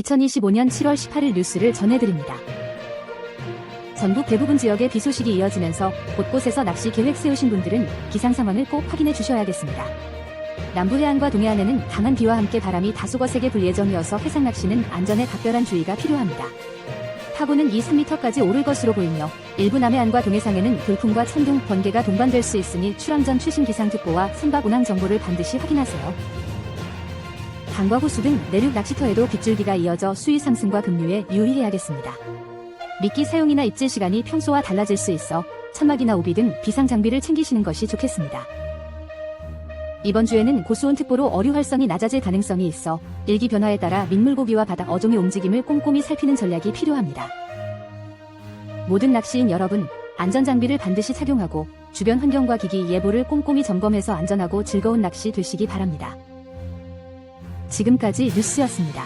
2025년 7월 18일 뉴스를 전해드립니다. 전국 대부분 지역에 비 소식이 이어지면서 곳곳에서 낚시 계획 세우신 분들은 기상 상황을 꼭 확인해 주셔야겠습니다. 남부 해안과 동해안에는 강한 비와 함께 바람이 다소 거세게 불 예정이어서 해상 낚시는 안전에 각별한 주의가 필요합니다. 파고는 3m까지 오를 것으로 보이며 일부 남해안과 동해상에는 돌풍과 천둥, 번개가 동반될 수 있으니 출항 전 최신 기상특보와 선박 운항 정보를 반드시 확인하세요. 강과 호수 등 내륙 낚시터에도 빗줄기가 이어져 수위 상승과 급류에 유의해야겠습니다. 미끼 사용이나 입질 시간이 평소와 달라질 수 있어 천막이나 오비 등 비상 장비를 챙기시는 것이 좋겠습니다. 이번 주에는 고수온 특보로 어류 활성이 낮아질 가능성이 있어 일기 변화에 따라 민물고기와 바다 어종의 움직임을 꼼꼼히 살피는 전략이 필요합니다. 모든 낚시인 여러분, 안전장비를 반드시 착용하고 주변 환경과 기기 예보를 꼼꼼히 점검해서 안전하고 즐거운 낚시 되시기 바랍니다. 지금까지 뉴스였습니다.